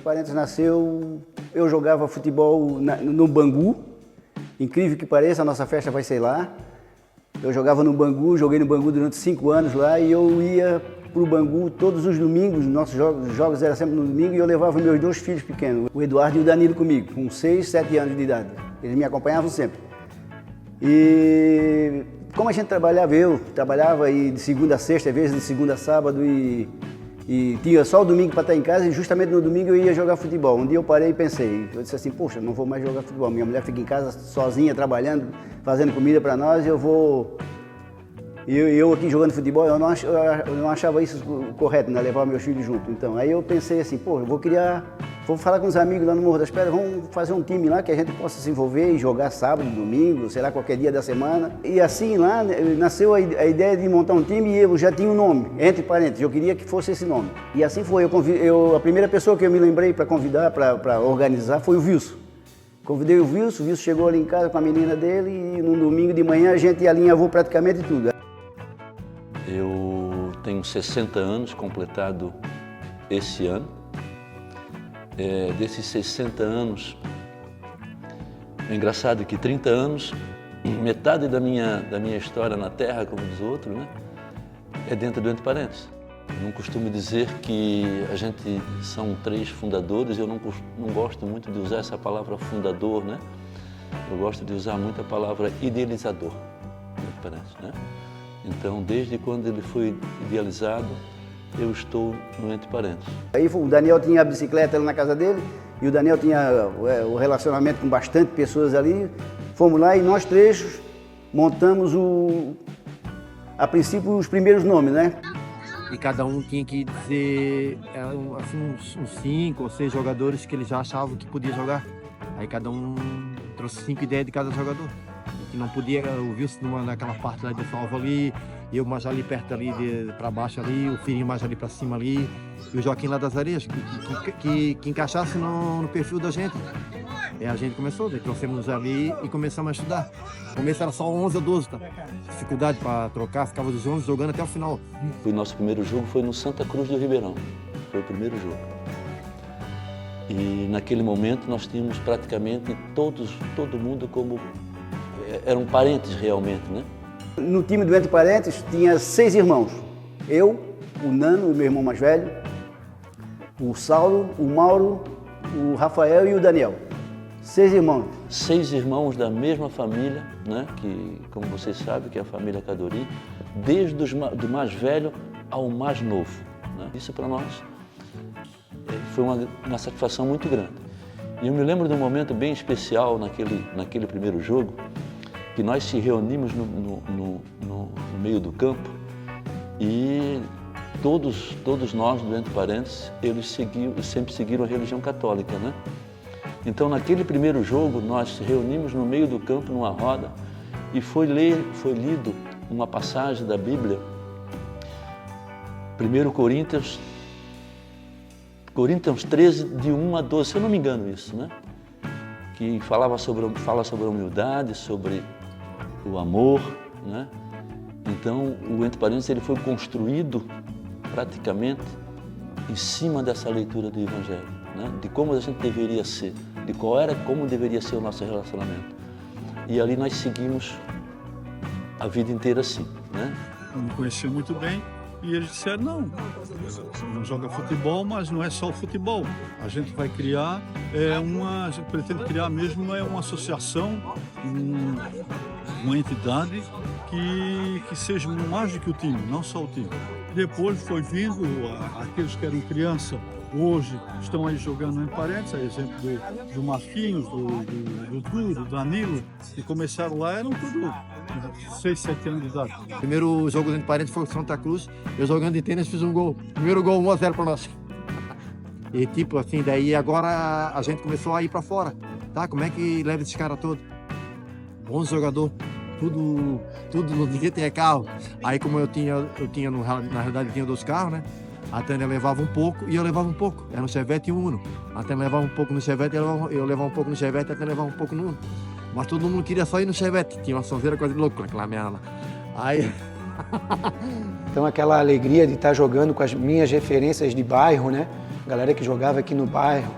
Parentes nasceu, eu jogava futebol no Bangu, incrível que pareça, a nossa festa vai ser lá. Eu jogava no Bangu, joguei no Bangu durante 5 anos lá e eu ia pro Bangu todos os domingos, nossos jogos eram sempre no domingo e eu levava meus 2 filhos pequenos, o Eduardo e o Danilo comigo, com 6, 7 anos de idade. Eles me acompanhavam sempre. E como a gente trabalhava, eu trabalhava de segunda a sexta, às vezes de segunda a sábado e tinha só o domingo para estar em casa e justamente no domingo eu ia jogar futebol. Um dia eu parei e pensei, eu disse assim, poxa, não vou mais jogar futebol, minha mulher fica em casa sozinha, trabalhando, fazendo comida para nós, eu aqui jogando futebol, eu não achava isso correto, né, levar meus filhos junto. Então, aí eu pensei assim, pô, vou falar com os amigos lá no Morro das Pedras, vamos fazer um time lá que a gente possa se envolver e jogar sábado, domingo, sei lá, qualquer dia da semana. E assim lá nasceu a ideia de montar um time e eu já tinha um nome, Entre Parentes, eu queria que fosse esse nome. E assim foi, a primeira pessoa que eu me lembrei para convidar, para organizar, foi o Wilson. Convidei o Wilson chegou ali em casa com a menina dele e num domingo de manhã a gente alinhavou praticamente tudo. Eu tenho 60 anos, completado esse ano. Desses 60 anos, é engraçado que 30 anos, metade da minha história na Terra, como diz o outro, né, é dentro do Entre Parentes. Eu não costumo dizer que a gente são 3 fundadores, eu não gosto muito de usar essa palavra fundador, né? Eu gosto de usar muito a palavra idealizador do Entre Parentes, né? Então, desde quando ele foi idealizado, eu estou no Entre Parentes. Aí o Daniel tinha a bicicleta ali na casa dele e o Daniel tinha o relacionamento com bastante pessoas ali. Fomos lá e nós 3 montamos a princípio os primeiros nomes, né? E cada um tinha que dizer assim, uns 5 ou 6 jogadores que eles já achavam que podia jogar. Aí cada um trouxe 5 ideias de cada jogador. Que não podia, o Wilson naquela parte lá de salvo ali, eu mais ali perto ali, para baixo ali, o Filhinho mais ali para cima ali, e o Joaquim lá das Areias, que encaixasse no perfil da gente. E a gente começou, trouxemos ali e começamos a estudar. No começo era só 11 ou 12, tá? Dificuldade para trocar, ficava dos 11 jogando até o final. O nosso primeiro jogo foi no Santa Cruz do Ribeirão, foi o primeiro jogo. E naquele momento nós tínhamos praticamente todo mundo como eram parentes realmente, né? No time do Entre Parentes tinha 6 irmãos. Eu, o Nano, o meu irmão mais velho, o Saulo, o Mauro, o Rafael e o Daniel. 6 irmãos. 6 irmãos da mesma família, né? Que, como vocês sabem, que é a família Cadori, desde do mais velho ao mais novo, né? Isso para nós foi uma satisfação muito grande. E eu me lembro de um momento bem especial naquele primeiro jogo, que nós se reunimos no meio do campo e todos nós do Entre Parentes, eles sempre seguiram a religião católica, né? Então, naquele primeiro jogo, nós se reunimos no meio do campo, numa roda, e foi lido uma passagem da Bíblia, 1 Coríntios 13, de 1 a 12, se eu não me engano isso, né? Que fala sobre a humildade, sobre o amor, né? Então, o Entre Parentes ele foi construído praticamente em cima dessa leitura do Evangelho, né? De como a gente deveria ser, como deveria ser o nosso relacionamento. E ali nós seguimos a vida inteira assim, né? Eu me conhecia muito bem e eles disseram, não joga futebol, mas não é só o futebol. A gente vai criar, a gente pretende criar mesmo uma associação, uma entidade que seja mais do que o time, não só o time. Depois foi vindo aqueles que eram criança, hoje estão aí jogando no Entre Parentes, a exemplo do Marquinhos, do Dudu, do Danilo, que começaram lá, eram tudo 6, 7 anos de idade. O primeiro jogo do Entre Parentes foi o Santa Cruz, eu jogando de tênis fiz um gol. Primeiro gol 1-0 para nós. E tipo assim, daí agora a gente começou a ir para fora, tá? Como é que leva esses caras todos? Bons jogadores. Tudo ninguém tinha carro. Aí como eu tinha na realidade tinha 2 carros, né? A Tânia levava um pouco e eu levava um pouco. Era um Chevette e um Uno. A Tânia levava um pouco no Chevette, eu levava um pouco no Chevette, a Tânia levava um pouco no Uno. Mas todo mundo queria só ir no Chevette. Tinha uma sonzeira quase louca, aquela merda lá. Aí... Então aquela alegria de estar jogando com as minhas referências de bairro, né? galera que jogava aqui no bairro,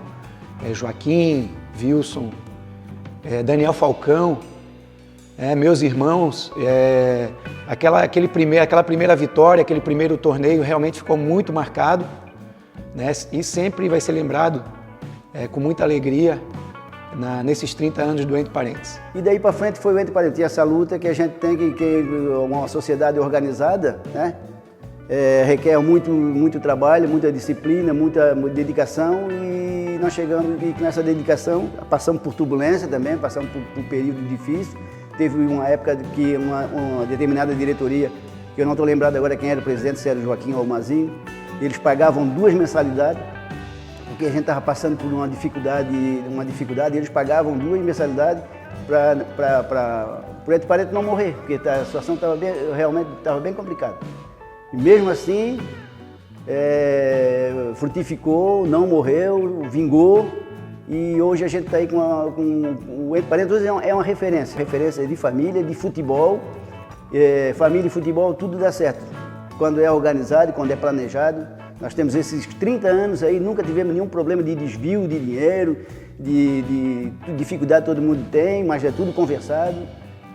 Joaquim, Wilson, Daniel Falcão, meus irmãos, aquela primeira vitória, aquele primeiro torneio realmente ficou muito marcado, né? E sempre vai ser lembrado com muita alegria nesses 30 anos do Entre Parentes. E daí para frente foi o Entre Parentes, essa luta que a gente tem, que uma sociedade organizada, né? Requer muito trabalho, muita disciplina, muita dedicação, e nós chegamos e com essa dedicação, passamos por turbulência também, passamos por um período difícil. Teve uma época que uma determinada diretoria, que eu não estou lembrado agora quem era o presidente, se era Joaquim ou Mazinho, eles pagavam 2 mensalidades, porque a gente estava passando por uma dificuldade, e eles pagavam 2 mensalidades para o Entre Parentes não morrer, porque a situação realmente estava bem complicada. E mesmo assim, frutificou, não morreu, vingou, e hoje a gente está aí com o Entre Parentes. Hoje é uma referência de família, de futebol. Família e futebol, tudo dá certo. Quando é organizado, quando é planejado. Nós temos esses 30 anos aí, nunca tivemos nenhum problema de desvio de dinheiro, de dificuldade todo mundo tem, mas é tudo conversado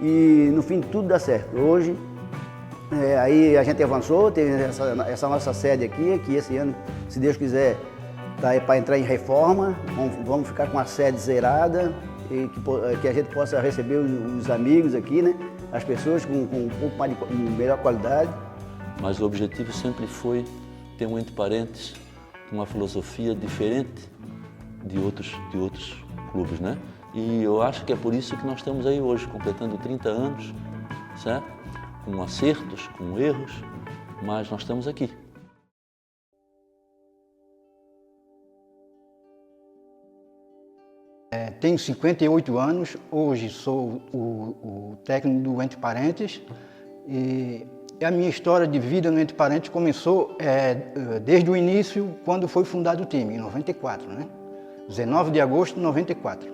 e no fim tudo dá certo. Hoje, aí a gente avançou, tem essa nossa sede aqui, que esse ano, se Deus quiser, está para entrar em reforma. Vamos ficar com a sede zerada e que a gente possa receber os amigos aqui, né? As pessoas com um pouco mais de melhor qualidade. Mas o objetivo sempre foi ter um Entre Parentes com uma filosofia diferente de outros clubes, né? E eu acho que é por isso que nós estamos aí hoje, completando 30 anos, certo? Com acertos, com erros, mas nós estamos aqui. Tenho 58 anos, hoje sou o técnico do Entre Parentes, e a minha história de vida no Entre Parentes começou desde o início, quando foi fundado o time, em 94, né? 19 de agosto de 94.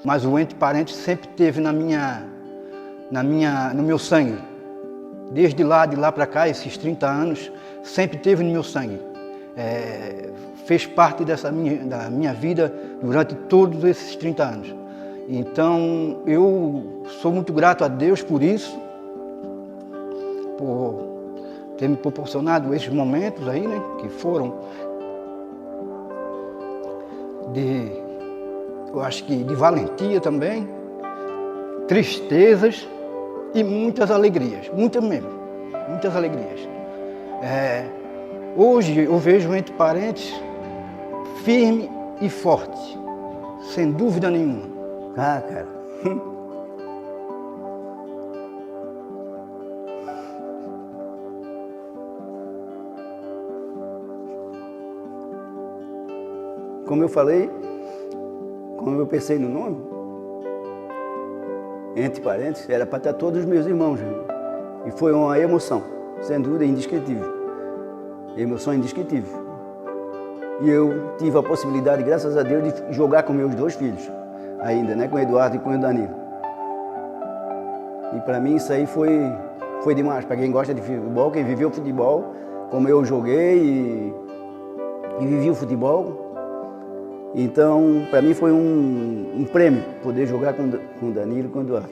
Mas o Entre Parentes sempre teve no meu sangue. Desde lá, de lá para cá, esses 30 anos, sempre teve no meu sangue. Fez parte da minha vida durante todos esses 30 anos. Então, eu sou muito grato a Deus por isso, por ter me proporcionado esses momentos aí, né, que foram eu acho que de valentia também, tristezas e muitas alegrias, muitas mesmo, muitas alegrias. Hoje eu vejo o Entre Parentes firme e forte, sem dúvida nenhuma. Ah, cara. Como eu falei, como eu pensei no nome, Entre Parentes, era para estar todos os meus irmãos. E foi uma emoção, sem dúvida, indescritível. Emoção indescritível. E eu tive a possibilidade, graças a Deus, de jogar com meus 2 filhos, ainda, né? Com o Eduardo e com o Danilo. E para mim isso aí foi demais. Para quem gosta de futebol, quem viveu futebol, como eu joguei e vivi o futebol. Então, para mim foi um prêmio poder jogar com o Danilo e com o Eduardo.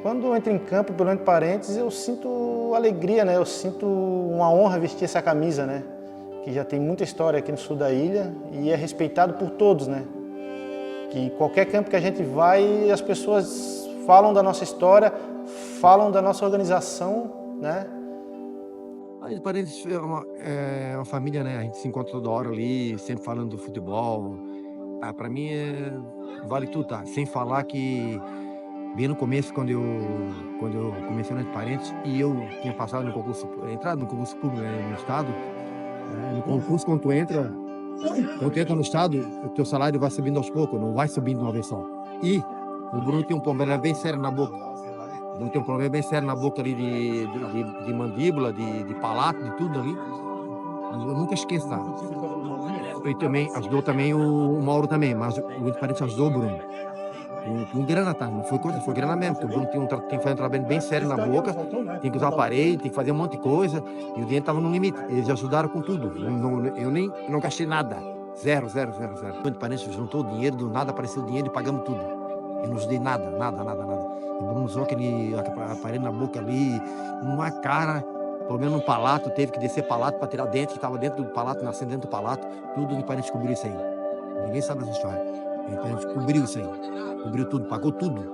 Quando eu entro em campo pelo Entre Parentes, eu sinto alegria, né? Eu sinto uma honra vestir essa camisa, né? Que já tem muita história aqui no sul da ilha e é respeitado por todos, né? Que qualquer campo que a gente vai, as pessoas falam da nossa história, falam da nossa organização, né? A Entre Parentes é uma família, né? A gente se encontra toda hora ali, sempre falando do futebol. Para mim, vale tudo, tá? Sem falar que, bem no começo, quando eu comecei no Entre Parentes, e eu tinha passado no concurso, entrado no concurso público, né, no estado, no concurso, quando tu entra no estado, o teu salário vai subindo aos poucos, não vai subindo de uma vez só. E o Bruno tem um problema bem sério na boca. O Bruno tem um problema bem sério na boca ali de mandíbula, de palato, de tudo ali. Eu nunca esqueço, tá? E também ajudou também o Mauro também, mas o Entre Parentes ajudou o Bruno. com grana, tá? Não foi coisa, foi grana mesmo, porque o Bruno tem que fazer um trabalho bem sério na boca, tem que usar aparelho, tem que fazer um monte de coisa, e o dinheiro estava no limite. Eles ajudaram com tudo. Eu não gastei nada. Zero. O parente juntou o dinheiro, do nada apareceu o dinheiro e pagamos tudo. Eu não ajudei nada. O Bruno usou aquele aparelho na boca ali, uma cara, pelo menos no palato, teve que descer palato para tirar dente que estava dentro do palato, nascendo dentro do palato. Tudo o parente cobriu isso aí. Ninguém sabe essa história. O parente cobriu isso aí. Cobriu tudo, pagou tudo.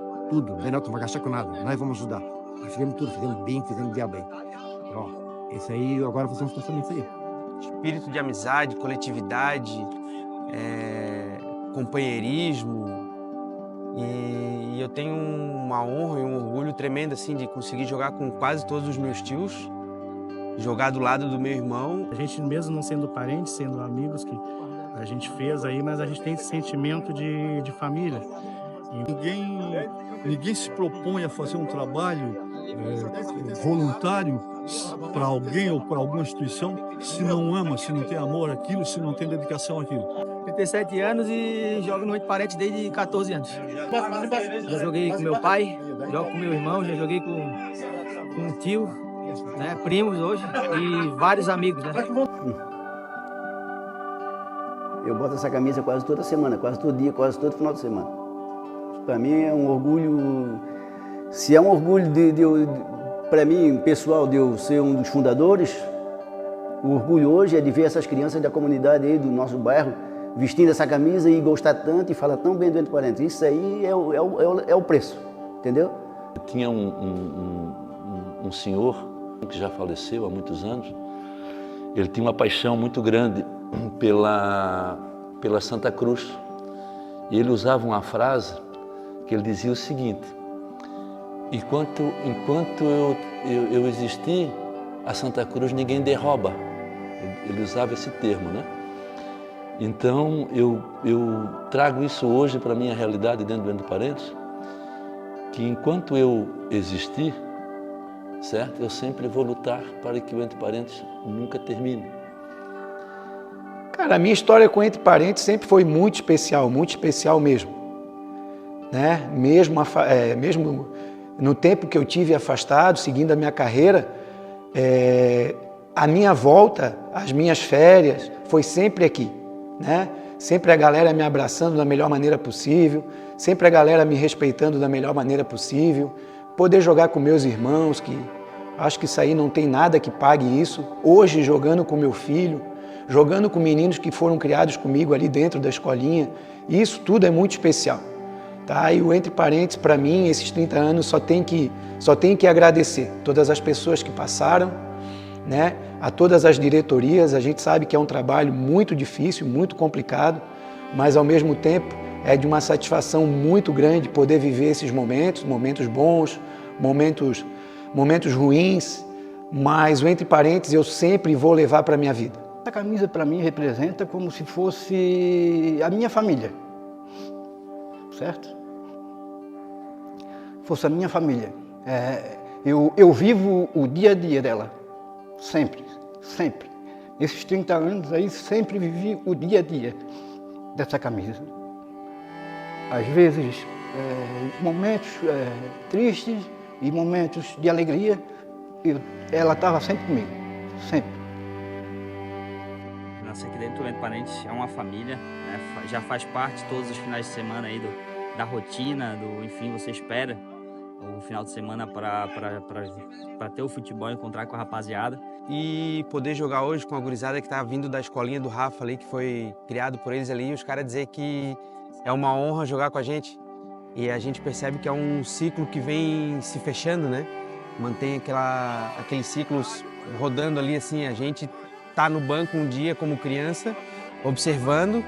Daniel, tu não vai gastar com nada, nós vamos ajudar. Nós fizemos tudo, fizemos bem, fizemos bem. Ó, esse aí, agora fazemos pensamento isso aí. Espírito de amizade, coletividade, companheirismo. E eu tenho uma honra e um orgulho tremendo assim, de conseguir jogar com quase todos os meus tios, jogar do lado do meu irmão. A gente, mesmo não sendo parentes, sendo amigos, que a gente fez aí, mas a gente tem esse sentimento de família. Ninguém se propõe a fazer um trabalho voluntário para alguém ou para alguma instituição se não ama, se não tem amor àquilo, se não tem dedicação àquilo. 37 anos e jogo no Entre Parentes desde 14 anos. Já joguei com meu pai, jogo com meu irmão, já joguei com um tio, né, primos hoje e vários amigos, né? Eu boto essa camisa quase toda semana, quase todo dia, quase todo final de semana. Para mim é um orgulho, se é um orgulho para mim, pessoal, de eu ser um dos fundadores, o orgulho hoje é de ver essas crianças da comunidade aí do nosso bairro vestindo essa camisa e gostar tanto e falar tão bem do Entre Parentes. Isso aí é o preço, entendeu? Tinha um senhor que já faleceu há muitos anos. Ele tinha uma paixão muito grande pela Santa Cruz. E ele usava uma frase que ele dizia o seguinte: enquanto eu existir, a Santa Cruz ninguém derruba. Ele usava esse termo, né? Então, eu trago isso hoje para a minha realidade dentro do Entre Parentes, que enquanto eu existir, certo? Eu sempre vou lutar para que o Entre Parentes nunca termine. Cara, a minha história com Entre Parentes sempre foi muito especial mesmo. Né? Mesmo no tempo que eu tive afastado, seguindo a minha carreira, a minha volta, as minhas férias, foi sempre aqui. Né? Sempre a galera me abraçando da melhor maneira possível, sempre a galera me respeitando da melhor maneira possível, poder jogar com meus irmãos, que acho que isso aí não tem nada que pague isso, hoje jogando com meu filho, jogando com meninos que foram criados comigo ali dentro da escolinha, isso tudo é muito especial. Tá? E o Entre Parentes, para mim, esses 30 anos, só tem que agradecer todas as pessoas que passaram, né? A todas as diretorias. A gente sabe que é um trabalho muito difícil, muito complicado, mas ao mesmo tempo é de uma satisfação muito grande poder viver esses momentos bons, momentos ruins, mas o Entre Parentes eu sempre vou levar para a minha vida. A camisa para mim representa como se fosse a minha família, certo? Fosse a minha família. Eu vivo o dia a dia dela. Sempre. Nesses 30 anos aí, sempre vivi o dia a dia dessa camisa. Às vezes, momentos tristes e momentos de alegria, ela estava sempre comigo, sempre. Nossa, aqui dentro do Entre Parentes é uma família, né? Já faz parte todos os finais de semana aí da rotina, enfim, você espera o final de semana para ter o futebol, encontrar com a rapaziada. E poder jogar hoje com a gurizada que tá vindo da escolinha do Rafa ali, que foi criado por eles ali, e os caras dizer que é uma honra jogar com a gente. E a gente percebe que é um ciclo que vem se fechando, né? Mantém aqueles ciclos rodando ali, assim, a gente tá no banco um dia como criança, observando,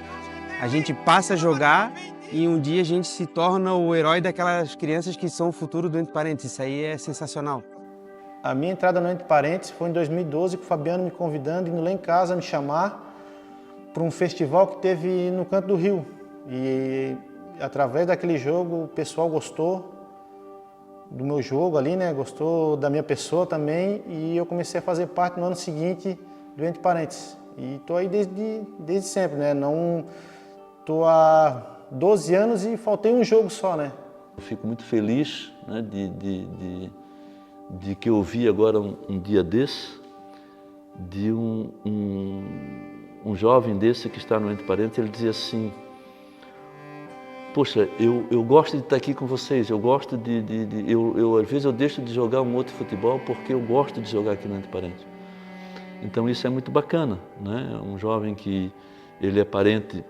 a gente passa a jogar e um dia a gente se torna o herói daquelas crianças que são o futuro do Entre Parentes. Isso aí é sensacional. A minha entrada no Entre Parentes foi em 2012, com o Fabiano me convidando, indo lá em casa me chamar para um festival que teve no Canto do Rio. E através daquele jogo o pessoal gostou do meu jogo ali, né? Gostou da minha pessoa também, e eu comecei a fazer parte no ano seguinte do Entre Parentes. E estou aí desde sempre, né? Não estou há 12 anos e faltei um jogo só, né? Eu fico muito feliz, né, de que eu vi agora um dia desse, de um jovem desse que está no Entre Parentes, ele dizia assim: poxa, eu gosto de estar aqui com vocês, eu gosto às vezes eu deixo de jogar um outro futebol porque eu gosto de jogar aqui no Entre Parentes. Então isso é muito bacana, né? Um jovem que ele é parente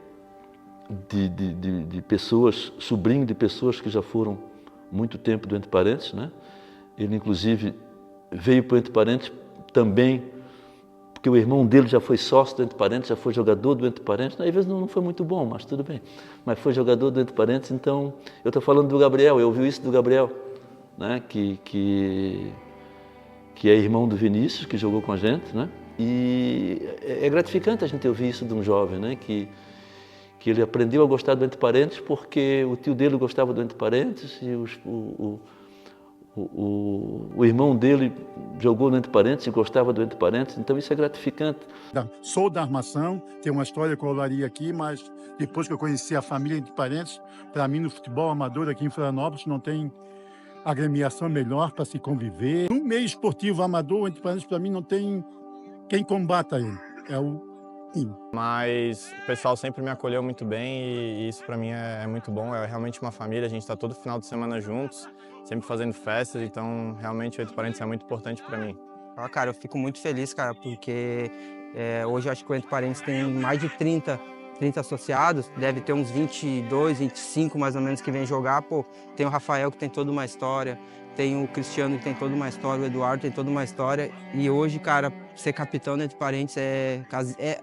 de pessoas, sobrinho de pessoas que já foram muito tempo do Entre Parentes, né? Ele inclusive veio para o Entre Parentes também porque o irmão dele já foi sócio do Entre Parentes, já foi jogador do Entre Parentes. Às vezes não foi muito bom, mas tudo bem. Mas foi jogador do Entre Parentes, então eu estou falando do Gabriel, eu ouvi isso do Gabriel, né? Que é irmão do Vinícius, que jogou com a gente, né? E é gratificante a gente ouvir isso de um jovem, né? Que ele aprendeu a gostar do Entre Parentes porque o tio dele gostava do Entre Parentes e o irmão dele jogou no Entre Parentes e gostava do Entre Parentes, então isso é gratificante. Sou da Armação, tenho uma história com a Olaria aqui, mas depois que eu conheci a família Entre Parentes, para mim no futebol amador aqui em Florianópolis não tem agremiação melhor para se conviver. No meio esportivo amador, o Entre Parentes para mim não tem quem combata ele, é o time. Mas o pessoal sempre me acolheu muito bem e isso para mim é muito bom, é realmente uma família, a gente está todo final de semana juntos, sempre fazendo festas, então realmente o Entre Parentes é muito importante para mim. Cara, eu fico muito feliz, cara, porque hoje eu acho que o Entre Parentes tem mais de 30 associados, deve ter uns 22, 25 mais ou menos que vem jogar. Pô, tem o Rafael que tem toda uma história, tem o Cristiano que tem toda uma história, o Eduardo tem toda uma história. E hoje, cara, ser capitão do Entre Parentes é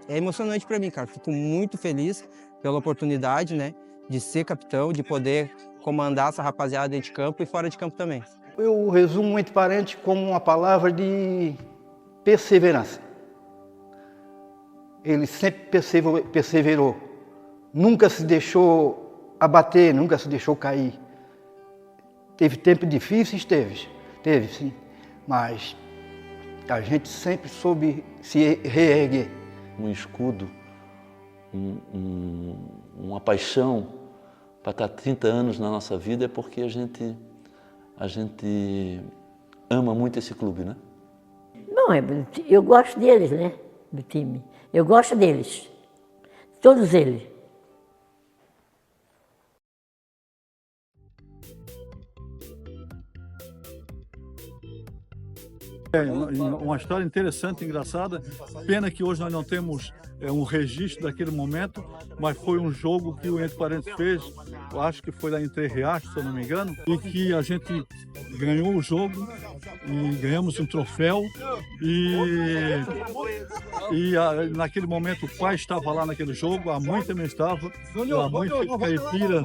emocionante para mim, cara. Fico muito feliz pela oportunidade, né, de ser capitão, de poder comandar essa rapaziada dentro de campo e fora de campo também. Eu resumo o Entre Parentes como uma palavra de perseverança. Ele sempre perseverou, nunca se deixou abater, nunca se deixou cair. Teve tempos difíceis? Teve sim, mas a gente sempre soube se reerguer. Um escudo, uma paixão para estar 30 anos na nossa vida é porque a gente ama muito esse clube, né? Não, eu gosto deles, né, do time. Eu gosto deles, todos eles. Uma história interessante, engraçada. Pena que hoje nós não temos um registro daquele momento, mas foi um jogo que o Entre Parentes fez, eu acho que foi lá em Três Riachos, se eu não me engano, e que a gente ganhou o jogo e ganhamos um troféu naquele momento o pai estava lá naquele jogo, a mãe também estava, a mãe foi caipira,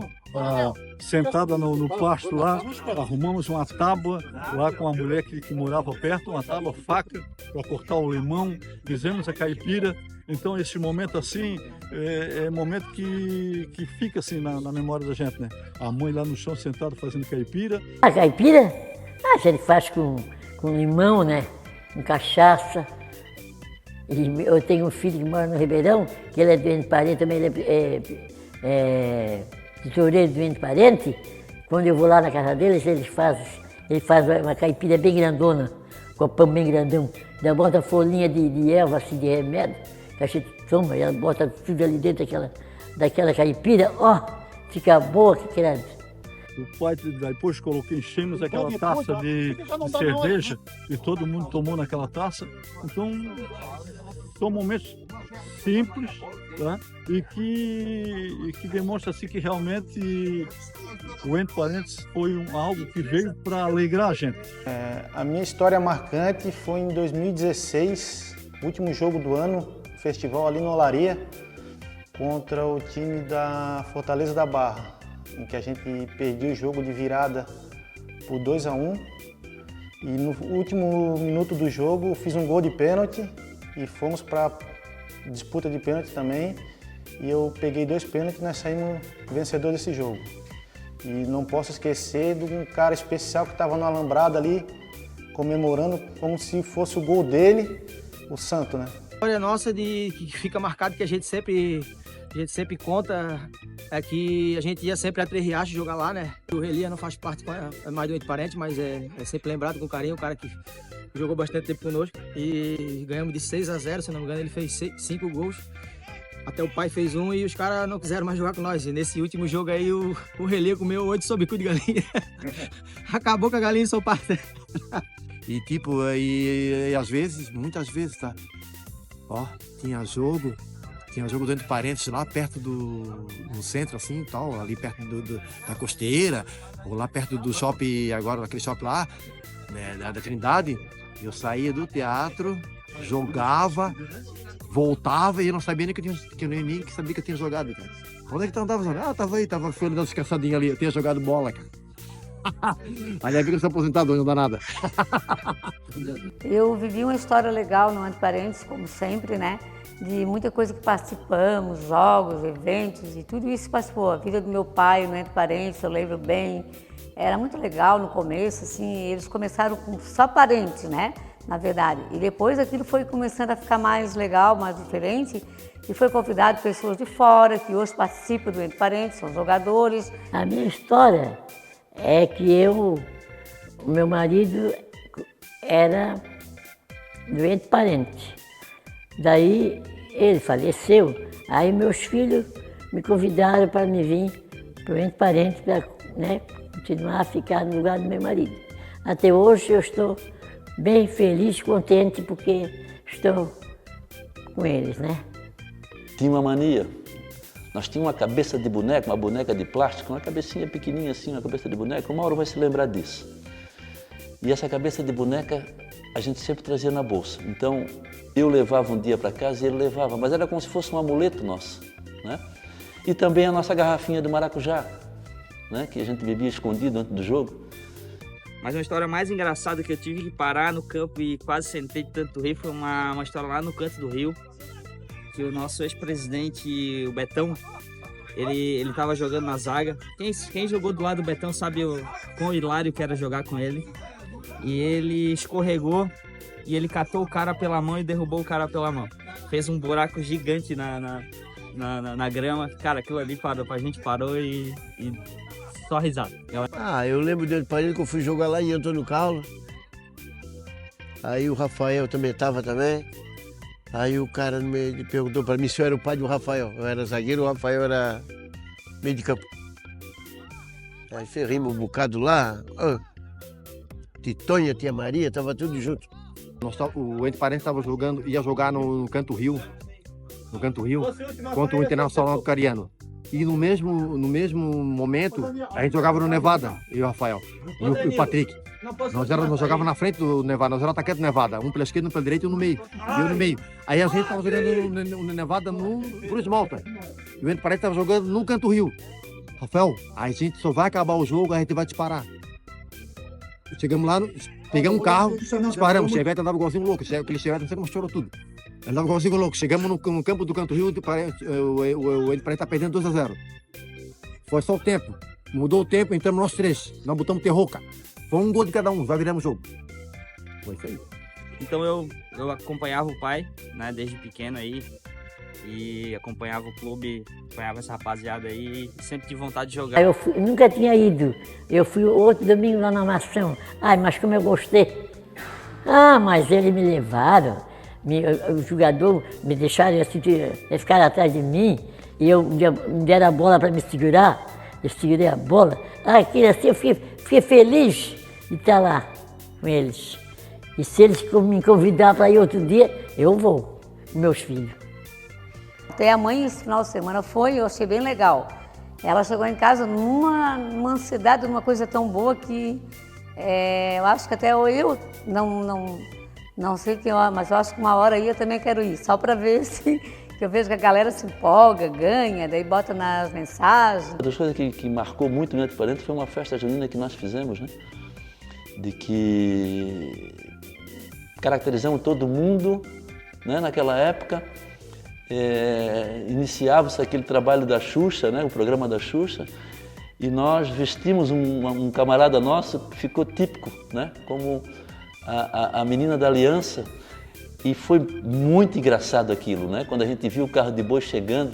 sentada no pasto lá, arrumamos uma tábua lá com a mulher que morava perto, uma tábua, faca para cortar o limão, fizemos a caipira. Então esse momento assim é momento que fica assim na memória da gente, né? A mãe lá no chão sentada fazendo caipira. A caipira a gente faz com limão, né? Com cachaça. E eu tenho um filho que mora no Ribeirão, que ele é do Entre Parentes, também ele é tesoureiro do Entre Parentes. Quando eu vou lá na casa deles, ele faz uma caipira bem grandona, com pão bem grandão. Ainda bota folhinha de erva, assim, de remédio, que a gente toma, e ela bota tudo ali dentro daquela caipira, ó, fica boa que credo. O pai depois enchemos aquela taça de cerveja e todo mundo tomou naquela taça. Então, são momentos simples, tá? e que demonstra assim, que realmente o Entre Parentes foi algo que veio para alegrar a gente. A minha história marcante foi em 2016, último jogo do ano, festival ali no Olaria, contra o time da Fortaleza da Barra, em que a gente perdeu o jogo de virada por 2-1. E no último minuto do jogo fiz um gol de pênalti e fomos para disputa de pênalti também. E eu peguei 2 pênaltis e nós saímos vencedor desse jogo. E não posso esquecer de um cara especial que estava no alambrado ali, comemorando como se fosse o gol dele, o Santo, né? história nossa que fica marcado, que a gente sempre conta, é que a gente ia sempre a Três Riachos jogar lá, né? O Relia não faz parte mais do Entre Parentes, mas é sempre lembrado com carinho, o cara que jogou bastante tempo conosco. E ganhamos de 6-0, se não me engano, ele fez 5 gols. Até o pai fez um e os caras não quiseram mais jogar com nós. E nesse último jogo aí, o Relia comeu 8 sob cu de galinha. Acabou com a galinha ensopada. E tipo, e às vezes, muitas vezes, tá? Ó, tinha jogo dentro de parentes lá perto no centro, assim, tal, ali perto da Costeira, ou lá perto do shopping, agora aquele shopping lá, né, da Trindade. Eu saía do teatro, jogava, voltava e eu não sabia nem que eu nem sabia que eu tinha jogado, cara. Onde é que tu andava? Ah, tava aí, tava dando descansadinho ali, eu tinha jogado bola, cara. Aliás, eu sou aposentado, não dá nada. Eu vivi uma história legal no Entre Parentes, como sempre, né? De muita coisa que participamos, jogos, eventos e tudo isso participou. A vida do meu pai no Entre Parentes, eu lembro bem. Era muito legal no começo, assim, eles começaram com só parentes, né? Na verdade. E depois aquilo foi começando a ficar mais legal, mais diferente. E foi convidado pessoas de fora, que hoje participam do Entre Parentes, são jogadores. A minha história é que o meu marido era doente parente. Daí ele faleceu, aí meus filhos me convidaram para me vir para o Entre Parentes, para, né, continuar a ficar no lugar do meu marido. Até hoje eu estou bem feliz, contente, porque estou com eles, né? Tinha uma mania. Nós tínhamos uma cabeça de boneca, uma boneca de plástico, uma cabecinha pequenininha assim, uma cabeça de boneca. O Mauro vai se lembrar disso. E essa cabeça de boneca a gente sempre trazia na bolsa. Então, eu levava um dia para casa e ele levava, mas era como se fosse um amuleto nosso, né? E também a nossa garrafinha de maracujá, né? Que a gente bebia escondido antes do jogo. Mas uma história mais engraçada que eu tive que parar no campo e quase sentei de tanto rir foi uma história lá no canto do Rio, que o nosso ex-presidente, o Betão, ele estava jogando na zaga. Quem jogou do lado do Betão sabe o quão hilário que era jogar com ele. E ele escorregou e ele catou o cara pela mão e derrubou o cara pela mão. Fez um buraco gigante na grama. Cara, aquilo ali parou, a gente parou e só risada. Eu lembro dele parede que eu fui jogar lá em Antônio Carlos. Aí o Rafael também estava também. Aí o cara me perguntou para mim se eu era o pai do Rafael. Eu era zagueiro, o Rafael era meio de campo. Aí ferrimos um bocado lá. Titonha, Tia Maria, estava tudo junto. O Entre Parentes ia jogar no Canto Rio, contra o Internacional do Cariano. E no mesmo momento, a gente jogava no Nevada, eu e o Rafael, e o Patrick. Nós jogávamos na frente do Nevada, nós éramos atacantes do Nevada, um pela esquerda, um pela direita e um no meio. E eu no meio. Aí a gente estava jogando no Nevada no Cruz Malta. E o Entre Parentes estava jogando no Canto Rio. Rafael, a gente só vai acabar o jogo, a gente vai disparar. Chegamos lá, pegamos um carro, disparamos. O Chevette andava igualzinho louco. Aquele Chevette, não sei como chorou tudo. Andava igualzinho louco. Chegamos no campo do Canto Rio, o Entre Parentes está perdendo 2-0. Foi só o tempo. Mudou o tempo, entramos nós três. Nós botamos terroca. Foi um gol de cada um, já viramos o jogo. Foi isso aí. Então eu acompanhava o pai, né, desde pequeno aí. E acompanhava o clube, acompanhava essa rapaziada aí, sempre tive vontade de jogar. Eu nunca tinha ido. Eu fui outro domingo lá na Mação. Mas como eu gostei. Mas eles me levaram. O jogador me deixaram assim, eles ficaram atrás de mim. E me deram a bola para me segurar. Eu segurei a bola. Aquilo assim, eu fiquei feliz de estar lá com eles. E se eles me convidar para ir outro dia, eu vou com meus filhos. Até a mãe, esse final de semana, eu achei bem legal. Ela chegou em casa numa ansiedade, numa coisa tão boa que eu acho que até eu não sei que hora, mas eu acho que uma hora aí eu também quero ir, só para ver se que eu vejo que a galera se empolga, ganha, daí bota nas mensagens. Uma das coisas que marcou muito no Entre Parentes foi uma festa junina que nós fizemos, né? De que caracterizamos todo mundo, né? Naquela época. Iniciava-se aquele trabalho da Xuxa, né, o programa da Xuxa, e nós vestimos um camarada nosso que ficou típico, né, como a menina da aliança, E foi muito engraçado aquilo, né? Quando a gente viu o carro de boi chegando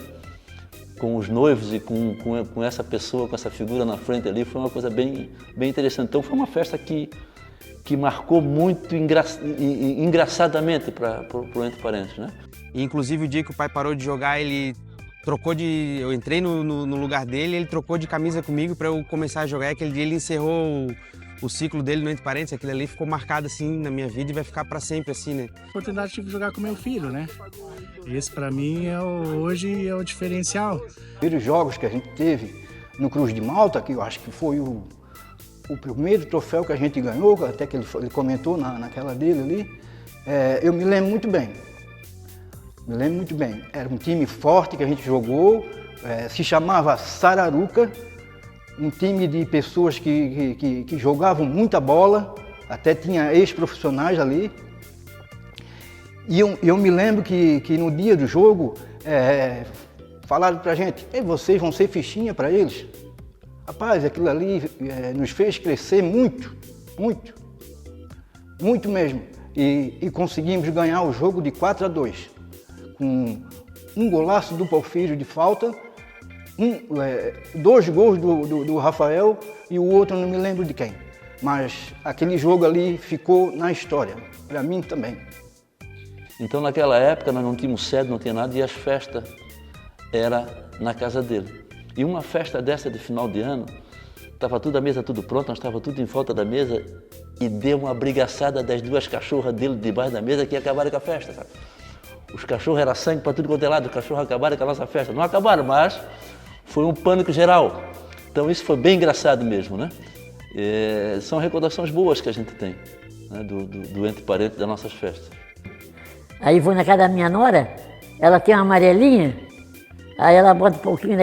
com os noivos e com essa pessoa, com essa figura na frente ali, foi uma coisa bem interessante. Então foi uma festa que marcou muito engraçadamente para o Entre Parentes, né? E, inclusive o dia que o pai parou de jogar, ele trocou de... Eu entrei no lugar dele, ele trocou de camisa comigo para eu começar a jogar. E aquele dia ele encerrou o ciclo dele no Entre Parentes, aquilo ali ficou marcado assim na minha vida e vai ficar para sempre assim, né? Oportunidade de jogar com meu filho, né? Esse para mim hoje é o diferencial. Primeiros jogos que a gente teve no Cruz de Malta, que eu acho que foi o primeiro troféu que a gente ganhou, até que ele comentou naquela dele ali, eu me lembro muito bem. Era um time forte que a gente jogou, se chamava Sararuca, um time de pessoas que jogavam muita bola, até tinha ex-profissionais ali. E eu me lembro que no dia do jogo falaram pra gente, vocês vão ser fichinha para eles. Rapaz, aquilo ali nos fez crescer muito mesmo. E conseguimos ganhar o jogo de 4-2, com um golaço do Porfírio de falta, 2 gols do Rafael e o outro não me lembro de quem. Mas aquele jogo ali ficou na história, para mim também. Então naquela época nós não tínhamos sede, não tinha nada, e as festas eram na casa dele. E uma festa dessa de final de ano, estava a mesa tudo pronta, nós estávamos tudo em volta da mesa e deu uma brigaçada das 2 cachorras dele debaixo da mesa que acabaram com a festa, sabe? Os cachorros eram sangue para tudo quanto é lado, os cachorros acabaram com a nossa festa. Não acabaram, mas foi um pânico geral. Então isso foi bem engraçado mesmo, né? São recordações boas que a gente tem, né? do Entre Parentes das nossas festas. Aí vou na casa da minha nora, ela tem uma amarelinha, aí ela bota um pouquinho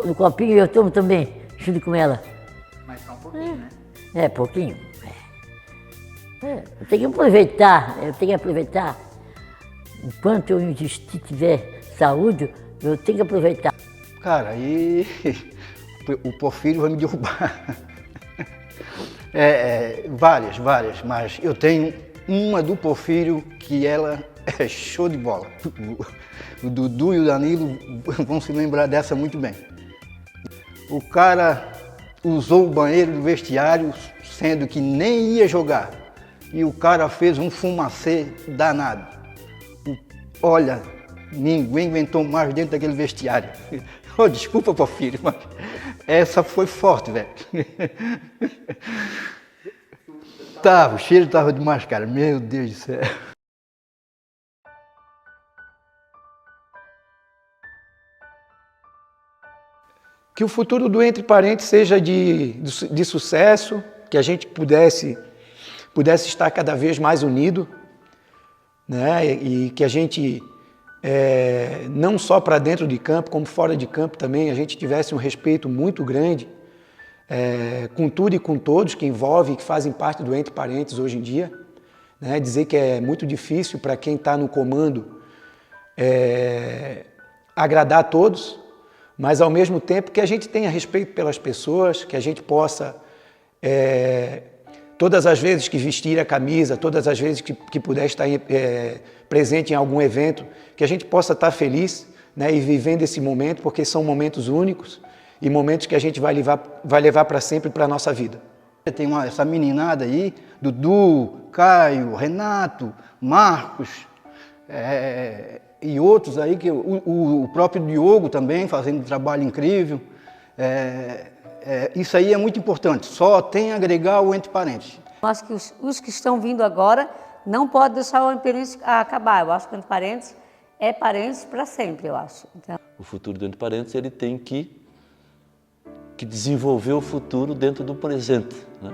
no copinho e eu tomo também, junto com ela. Mas só um pouquinho, né? Pouquinho. Eu tenho que aproveitar. Enquanto eu tiver saúde, eu tenho que aproveitar. Cara, aí o Porfírio vai me derrubar. Várias, mas eu tenho uma do Porfírio que ela é show de bola. O Dudu e o Danilo vão se lembrar dessa muito bem. O cara usou o banheiro do vestiário, sendo que nem ia jogar. E o cara fez um fumacê danado. Olha, ninguém aguentou mais dentro daquele vestiário. Oh, desculpa, Porfírio, mas essa foi forte, velho. O cheiro tava demais, cara. Meu Deus do céu. Que o futuro do Entre Parentes seja de sucesso, que a gente pudesse estar cada vez mais unido, né? E que a gente, não só para dentro de campo, como fora de campo também, a gente tivesse um respeito muito grande com tudo e com todos que envolvem, que fazem parte do Entre Parentes hoje em dia. Né? Dizer que é muito difícil para quem está no comando agradar a todos, mas ao mesmo tempo que a gente tenha respeito pelas pessoas, que a gente possa, todas as vezes que vestir a camisa, todas as vezes que puder estar presente em algum evento, que a gente possa estar feliz, né, e vivendo esse momento, porque são momentos únicos e momentos que a gente vai levar para sempre para a nossa vida. Tem essa meninada aí, Dudu, Caio, Renato, Marcos, e outros aí, que o próprio Diogo também fazendo um trabalho incrível. Isso aí é muito importante, só tem a agregar o Entre Parentes. Eu acho que os que estão vindo agora não podem deixar o Entre Parentes acabar. Eu acho que o Entre Parentes é parentes para sempre, eu acho. Então... O futuro do Entre Parentes, ele tem que desenvolver o futuro dentro do presente, né?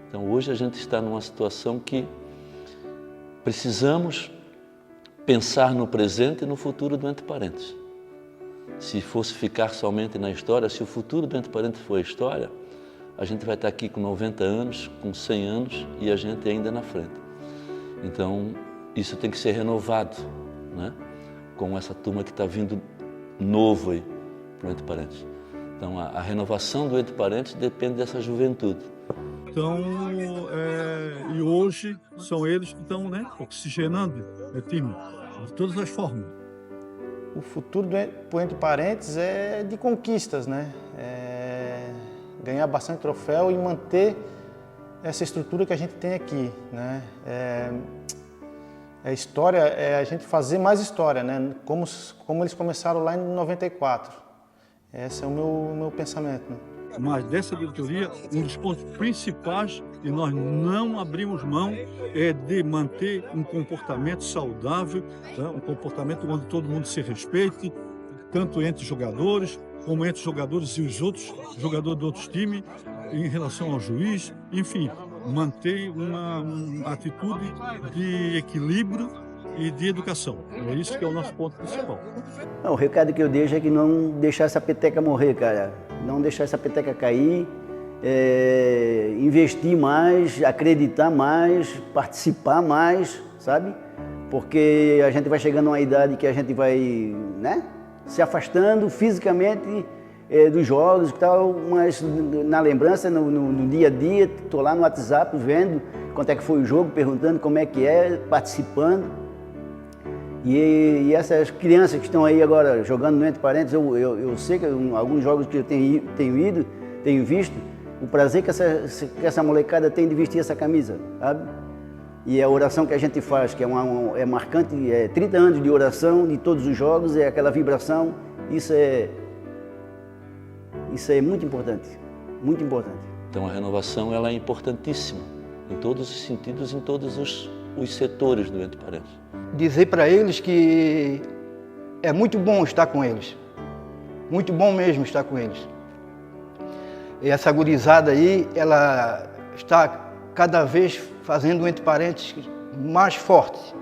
Então hoje a gente está numa situação que precisamos pensar no presente e no futuro do Entre Parentes. Se fosse ficar somente na história, se o futuro do Entre Parentes for a história, a gente vai estar aqui com 90 anos, com 100 anos e a gente ainda na frente. Então, isso tem que ser renovado, né? Com essa turma que está vindo novo aí para o Entre Parentes. Então, a renovação do Entre Parentes depende dessa juventude. Então, e hoje hoje são eles que estão, né, oxigenando o time, de todas as formas. O futuro do Entre Parentes é de conquistas, né? Ganhar bastante troféu e manter essa estrutura que a gente tem aqui, né? A história é a gente fazer mais história, né? Como eles começaram lá em 94. Esse é o meu pensamento, né? Mas dessa diretoria, um dos pontos principais, e nós não abrimos mão, é de manter um comportamento saudável, tá? Um comportamento onde todo mundo se respeite, tanto entre jogadores, como entre os jogadores e os outros jogadores de outros times, em relação ao juiz, enfim, manter uma atitude de equilíbrio e de educação. É isso que é o nosso ponto principal. O recado que eu deixo é que não deixar essa peteca morrer, cara. Não deixar essa peteca cair, investir mais, acreditar mais, participar mais, sabe? Porque a gente vai chegando a uma idade que a gente vai, né, se afastando fisicamente dos jogos e tal, mas na lembrança, no dia a dia, estou lá no WhatsApp vendo quanto é que foi o jogo, perguntando como é que é, participando. E essas crianças que estão aí agora jogando no Entre Parentes, eu sei que alguns jogos que eu tenho visto, o prazer que essa molecada tem de vestir essa camisa, sabe? E a oração que a gente faz, que é marcante, 30 anos de oração de todos os jogos, é aquela vibração, isso é muito importante, muito importante. Então a renovação ela é importantíssima, em todos os sentidos, em todos os setores do Entre Parentes. Dizer para eles que é muito bom estar com eles, muito bom mesmo estar com eles. E essa gurizada aí, ela está cada vez fazendo o Entre Parentes mais forte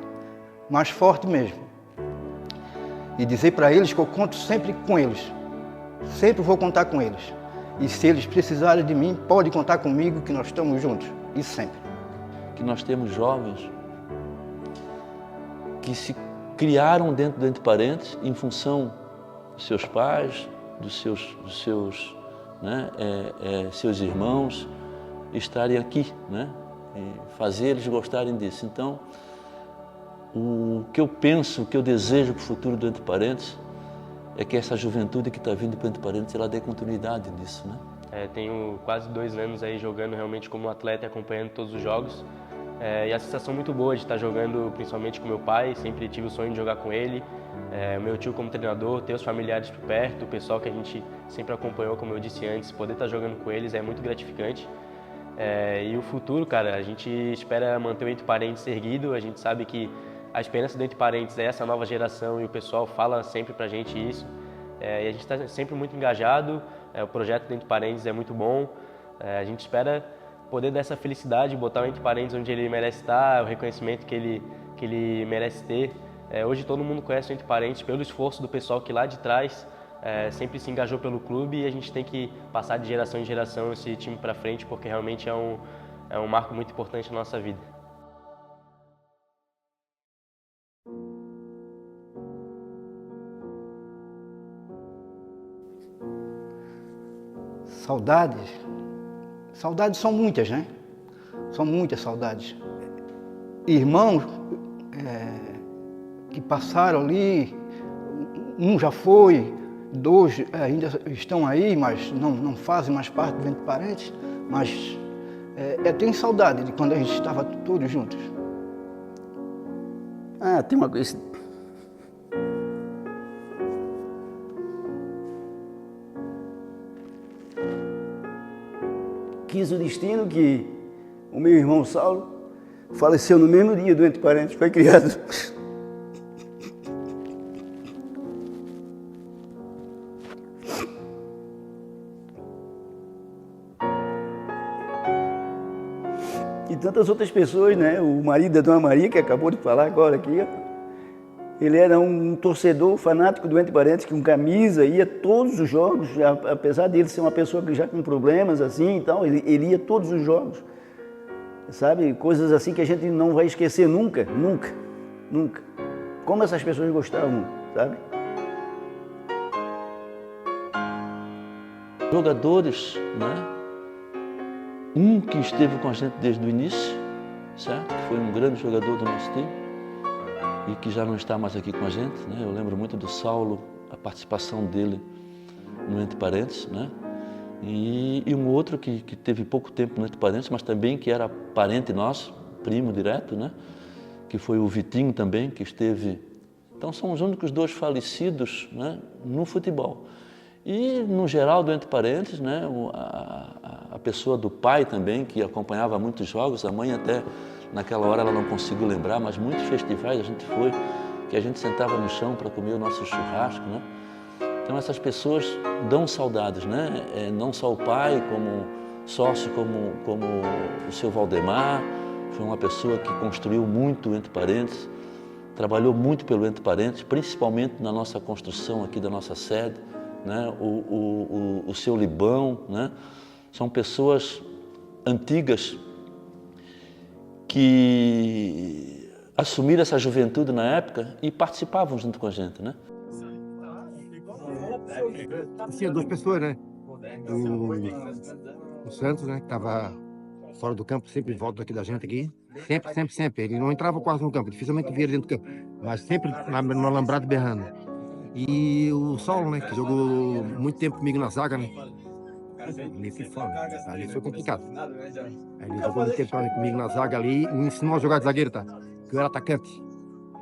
mesmo. E dizer para eles que eu conto sempre com eles, sempre vou contar com eles. E se eles precisarem de mim, pode contar comigo que nós estamos juntos, e sempre. Que nós temos jovens que se criaram dentro do Entre Parentes em função dos seus pais, dos seus irmãos estarem aqui, né? E fazer eles gostarem disso. Então, o que eu penso, o que eu desejo para o futuro do Entre Parentes é que essa juventude que está vindo para o Entre Parentes, ela dê continuidade nisso, né? Tenho quase 2 anos aí jogando realmente como atleta e acompanhando todos os jogos. E a sensação muito boa de estar jogando principalmente com meu pai, sempre tive o sonho de jogar com ele, meu tio como treinador, ter os familiares por perto, o pessoal que a gente sempre acompanhou, como eu disse antes, poder estar jogando com eles é muito gratificante. E o futuro, cara, a gente espera manter o Entre Parentes erguido, a gente sabe que a esperança do Entre Parentes é essa nova geração e o pessoal fala sempre pra gente isso. E a gente está sempre muito engajado, o projeto do Entre Parentes é muito bom, a gente espera poder dar essa felicidade, botar o Entre Parentes onde ele merece estar, o reconhecimento que ele merece ter. Hoje todo mundo conhece o Entre Parentes pelo esforço do pessoal que lá de trás sempre se engajou pelo clube, e a gente tem que passar de geração em geração esse time para frente, porque realmente é um marco muito importante na nossa vida. Saudades são muitas, né? São muitas saudades. Irmãos que passaram ali, um já foi, 2 ainda estão aí, mas não fazem mais parte do Entre Parentes. Mas eu tenho saudade de quando a gente estava todos juntos. Tem uma coisa. Quis o destino que o meu irmão Saulo faleceu no mesmo dia do Entre Parentes, foi criado. E tantas outras pessoas, né? O marido da Dona Maria, que acabou de falar agora aqui, ele era um torcedor fanático do Entre Parentes, que com camisa ia a todos os jogos, apesar de ele ser uma pessoa que já com problemas assim e tal, ele ia a todos os jogos, sabe? Coisas assim que a gente não vai esquecer nunca, nunca, nunca. Como essas pessoas gostavam, sabe? Jogadores, né? Um que esteve com a gente desde o início, certo? Que foi um grande jogador do nosso time e que já não está mais aqui com a gente, né? Eu lembro muito do Saulo, a participação dele no Entre Parentes, né? E um outro que teve pouco tempo no Entre Parentes, mas também que era parente nosso, primo direto, né? Que foi o Vitinho também, que esteve... Então são os únicos dois falecidos, né, no futebol. E no geral do Entre Parentes, né, a pessoa do pai também, que acompanhava muitos jogos, a mãe até naquela hora ela não conseguiu lembrar, mas muitos festivais a gente foi, que a gente sentava no chão para comer o nosso churrasco, né? Então essas pessoas dão saudades, né? Não só o pai, como sócio, como o seu Valdemar, foi uma pessoa que construiu muito o Entre Parentes, trabalhou muito pelo Entre Parentes, principalmente na nossa construção aqui da nossa sede, né? O seu Libão, né? São pessoas antigas que assumiram essa juventude na época e participavam junto com a gente, né? Tinha duas pessoas, né? O Santos, né? Que estava fora do campo, sempre em volta aqui da gente aqui. Sempre. Ele não entrava quase no campo, dificilmente via ele dentro do campo, mas sempre no alambrado berrando. E o Saulo, né? Que jogou muito tempo comigo na zaga, né? Ali foi foda, ali foi complicado. Ele jogou muito tempo comigo na zaga ali, me ensinou a jogar de zagueiro, tá? Que eu era atacante.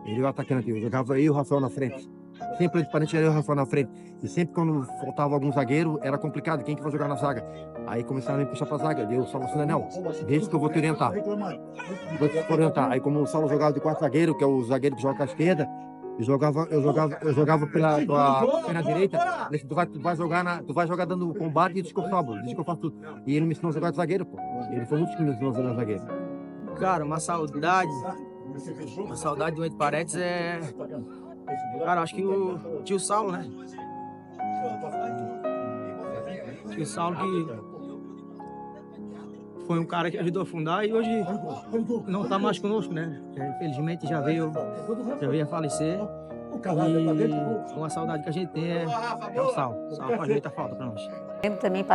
Ele era o atacante, eu jogava eu e o Rafael na frente. Sempre de parente era eu e o Rafael na frente. E sempre quando faltava algum zagueiro, era complicado, quem que vai jogar na zaga? Aí começaram a me puxar pra zaga, eu só assim, não, deixa que eu vou te orientar. Vou te orientar. Aí como o Saulo jogava de quarto zagueiro, que é o zagueiro que joga com a esquerda, eu jogava pela perna direita, tu vai jogar dando combate e diz que eu sobro, diz que eu faço tudo. E ele me ensinou a jogar de zagueiro, pô. Ele foi muito que me ensinou a jogar de zagueiro. Cara, uma saudade do Entre Parentes é... Cara, acho que o tio Saulo, né? Tio Saulo que foi um cara que ajudou a fundar e hoje não está mais conosco, né? Infelizmente já veio a falecer. E uma saudade que a gente tem é o Saulo. O Saulo faz muita falta para nós. Lembro também que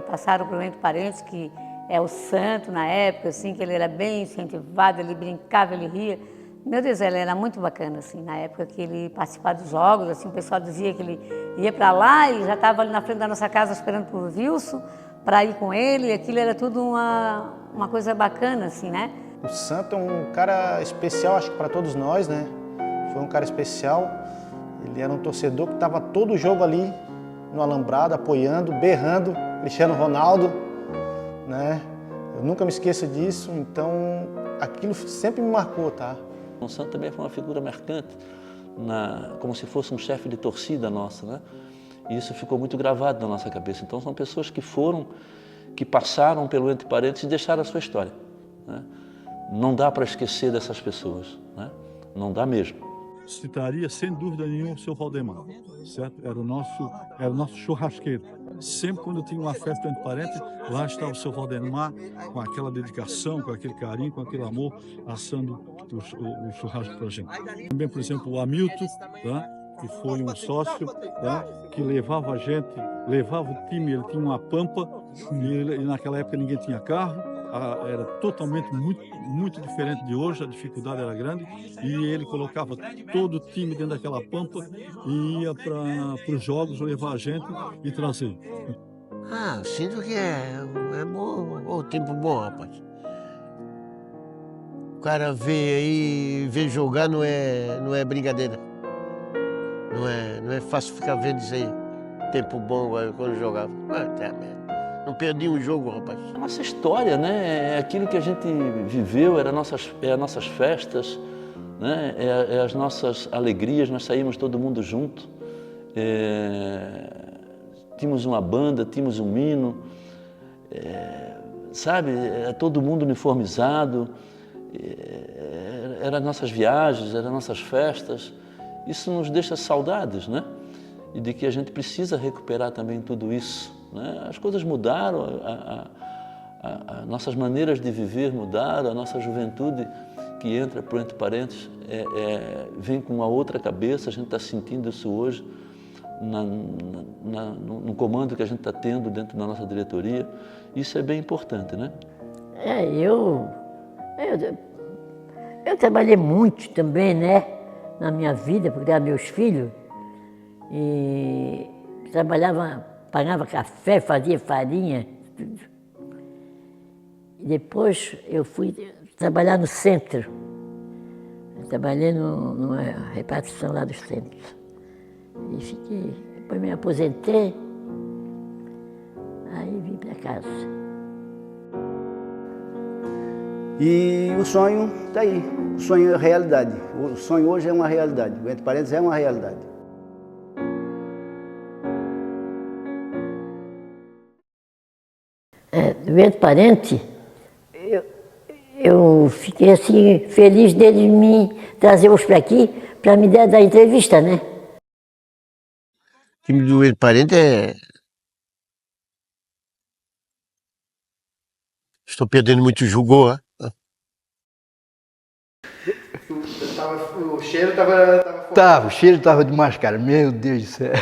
passaram por Entre Parentes, que é o santo na época, assim, que ele era bem incentivado, ele brincava, ele ria. Meu Deus, ele era muito bacana, assim, na época que ele participava dos jogos, assim, o pessoal dizia que ele ia para lá e já estava ali na frente da nossa casa esperando por Wilson para ir com ele, e aquilo era tudo uma coisa bacana, assim, né? O Santo é um cara especial, acho que para todos nós, né? Foi um cara especial, ele era um torcedor que estava todo o jogo ali no alambrado, apoiando, berrando, Cristiano Ronaldo, né? Eu nunca me esqueço disso, então aquilo sempre me marcou, tá? O Santo também foi uma figura marcante, como se fosse um chefe de torcida nossa, né? E isso ficou muito gravado na nossa cabeça. Então são pessoas que passaram pelo Entre Parentes e deixaram a sua história, né? Não dá para esquecer dessas pessoas, né? Não dá mesmo. Citaria sem dúvida nenhuma o seu Valdemar, certo? Era o nosso churrasqueiro. Sempre quando tinha uma festa Entre Parentes, lá estava o seu Valdemar, com aquela dedicação, com aquele carinho, com aquele amor, assando o churrasco para a gente. Também, por exemplo, o Hamilton, tá? Que foi um sócio, tá? Que levava a gente, levava o time, ele tinha uma pampa, e naquela época ninguém tinha carro, era totalmente muito diferente de hoje, a dificuldade era grande, e ele colocava todo o time dentro daquela pampa e ia para os jogos levar a gente e trazer. Sinto que é bom, um tempo bom, rapaz. O cara vê jogar não é brincadeira. Não é fácil ficar vendo isso aí. Tempo bom quando jogava. Não perdi um jogo, rapaz. A nossa história, né? É aquilo que a gente viveu, as nossas festas, né? É as nossas alegrias, nós saímos todo mundo junto. Tínhamos uma banda, tínhamos um hino, sabe? Todo mundo uniformizado, eram as nossas viagens, eram as nossas festas. Isso nos deixa saudades, né? E de que a gente precisa recuperar também tudo isso, né? As coisas mudaram, nossas maneiras de viver mudaram, a nossa juventude que entra por Entre Parentes vem com uma outra cabeça, a gente está sentindo isso hoje no comando que a gente está tendo dentro da nossa diretoria. Isso é bem importante, né? Eu trabalhei muito também, né, na minha vida, para criar meus filhos. E trabalhava, pagava café, fazia farinha, tudo. E depois eu fui trabalhar no centro. Eu trabalhei numa repartição lá do centro. E fiquei, depois me aposentei, aí vim para casa. E o sonho está aí, o sonho é realidade. O sonho hoje é uma realidade, o Entre Parentes é uma realidade. Do Entre Parentes, eu fiquei assim, feliz deles me trazer hoje para aqui, para me dar entrevista, né? O time do Entre Parentes é... Estou perdendo muito jogo, ó. O cheiro estava... o cheiro estava demais, cara. Meu Deus do céu.